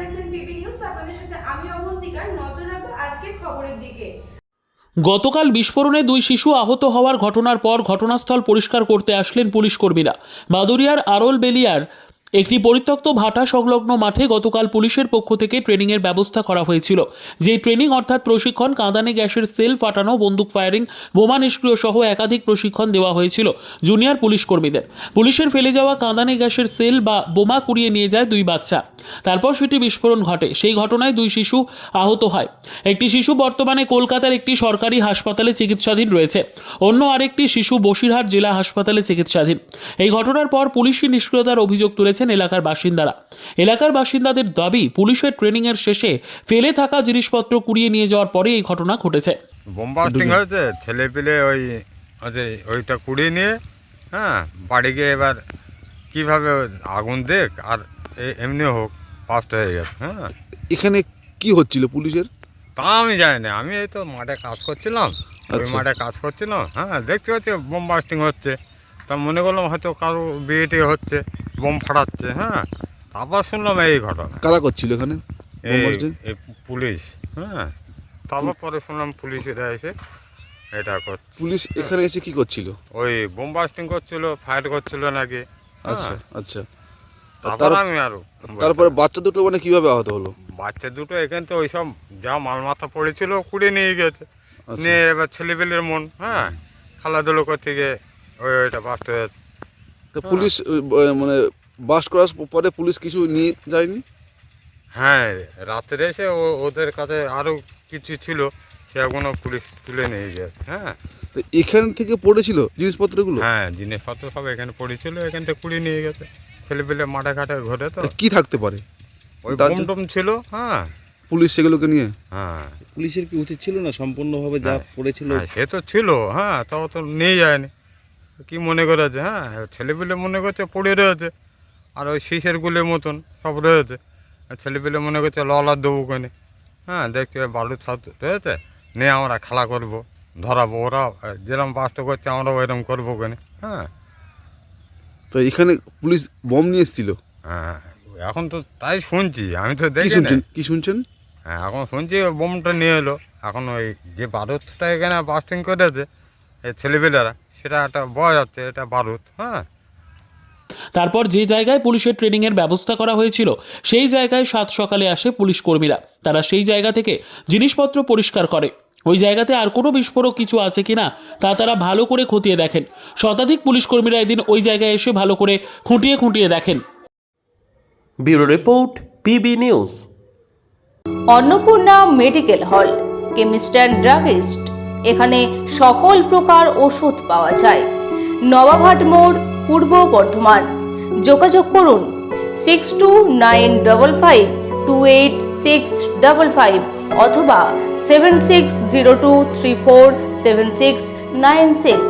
দেখছেন PB news. আপনাদের সাথে আমি অবন্তিকা। নজর রাখবো আজকের খবরের দিকে। গতকাল বিস্ফোরণে 2 শিশু আহত হওয়ার ঘটনার পর ঘটনাস্থল পরিষ্কার করতে আসলেন পুলিশ কর্মীরা। বাদুরিয়ার আরলবেলিয়ার একটি পরিত্যক্ত ভাটা সংলগ্ন মাঠে গতকাল পুলিশের পক্ষ থেকে ট্রেনিংয়ের ব্যবস্থা করা হয়েছিল। যে ট্রেনিং অর্থাৎ প্রশিক্ষণ, কাঁদানে গ্যাসের সেল ফাটানো, বন্দুক ফায়ারিং, বোমা নিষ্ক্রিয় সহ একাধিক প্রশিক্ষণ দেওয়া হয়েছিল জুনিয়র পুলিশ কর্মীদের। পুলিশের ফেলে যাওয়া কাঁদানে গ্যাসের সেল বা বোমা কুড়িয়ে নিয়ে যায় 2 বাচ্চা। তারপর সেটি বিস্ফোরণ ঘটে। সেই ঘটনায় 2 শিশু আহত হয়। একটি শিশু বর্তমানে কলকাতার একটি সরকারি হাসপাতালে চিকিৎসাধীন রয়েছে, অন্য আরেকটি শিশু বসিরহাট জেলা হাসপাতালে চিকিৎসাধীন। এই ঘটনার পর পুলিশি নিষ্ক্রিয়তার অভিযোগ তুলেছেন এলাকার বাসিন্দারা। এলাকার বাসিন্দাদের দাবি, পুলিশের ট্রেনিং এর শেষে ফেলে থাকা জিনিসপত্র কুড়িয়ে নিয়ে যাওয়ার পরে এই ঘটনা ঘটেছে। বোমবাস্টিং হয়েছে, ছেলে পেলে ওইটা কুড়িয়ে নিয়ে বাড়ি গিয়ে এবার কীভাবে আগুন দেখ আর এমনি হোক ফাস্ট হয়ে গেছে। এখানে কি হচ্ছিল পুলিশের? তা আমি জানি না, আমি এই তো মাঠে কাজ করছিলাম, ওই মাঠে কাজ করছিলাম। দেখতে পাচ্ছি বোমবাস্টিং হচ্ছে, তা মনে করলাম হয়তো কারো বিয়েটি হচ্ছে, বোম ফাটাচ্ছে। তারপর শুনলাম এই ঘটনা। কারা করছিল এখানে এই পুলিশ। তারপর পরে শুনলাম পুলিশেরা এসে এটা করছে। পুলিশ এখানে এসে কি করছিল? ওই বোমবাস্টিং করছিল, ফায়ার করছিল নাকি। আচ্ছা আচ্ছা। তারপর আমি তারপরে বাচ্চা দুটো মানে কিভাবে আহত হলো? বাচ্চা দুটো এখান থেকে ওইসব যা মাল মাথা পড়েছিল কুড়িয়ে নিয়ে গেছে। নিয়ে এবার ছেলেপেলের মন খেলাধুলো করতে গিয়ে ওইটা বাস্ট হয়ে যাচ্ছে। তো পুলিশ মানে বাস্ট করার পরে পুলিশ কিছু নিয়ে যায়নি? রাত্রে এসে ওদের কাছে আরও কিছু ছিল, সেগুলো পুলিশ তুলে নিয়ে গেছে। তো এখান থেকে পড়েছিল জিনিসপত্রগুলো? জিনিসপত্র সব এখানে পড়েছিল, এখান থেকে কুড়িয়ে নিয়ে গেছে। ছেলেপেলে মাঠে ঘাটে ঘরে তো কি থাকতে পারে? ওই বোম টোম ছিল। পুলিশ সেগুলোকে নিয়ে পুলিশের কি উচিত ছিল না সম্পূর্ণভাবে যা পড়েছিল? সে তো ছিল, তাও তো নিয়ে যায়নি। কি মনে করেছে? ছেলেপেলে মনে করছে পড়ে রয়েছে, আর ওই শীষের গুলির মতন সব রয়েছে। ছেলেপেলে মনে করছে ললার দেবো কেনে। দেখছি বালুর ছাদ রয়েছে, নিয়ে আমরা খেলা করব, ধরাবো। ওরা যেরকম বাস্ত করছে আমরা ওইরকম করবো কেনে। তো এখানে পুলিশ বম নিয়ে এসেছিল? এখন তো তাই শুনছি, আমি তো দেখি না। কি শুনছেন? এখন শুনছি বোমটা নিয়ে এলো। এখন ওই যে বারুদটা এখানে বাস্টিং করেছে এই ছেলেপেলেরা, সেটা একটা বোঝা যাচ্ছে এটা বারুদ। তারপর যে জায়গায় পুলিশের ট্রেনিং এর ব্যবস্থা করা হয়েছিল সেই জায়গায় সাত সকালে আসে পুলিশ কর্মীরা। তারা সেই জায়গা থেকে জিনিসপত্র পরিষ্কার করে। ওই জায়গাতে আর কোনো বিস্ফোরক কিছু আছে কিনা তা তারা ভালো করে খতিয়ে দেখেন। শতাধিক পুলিশ কর্মীরা এদিন ওই জায়গায় এসে ভালো করে খুঁটিয়ে দেখেন। Bureau report, PB news. Annapurna medical hall, chemist and druggist. এখানে সকল প্রকার ওষুধ পাওয়া যায়। নবাবহাট মোড়, পূর্ব বর্ধমান। যোগাযোগ করুন 6295528655 অথবা 7602347696।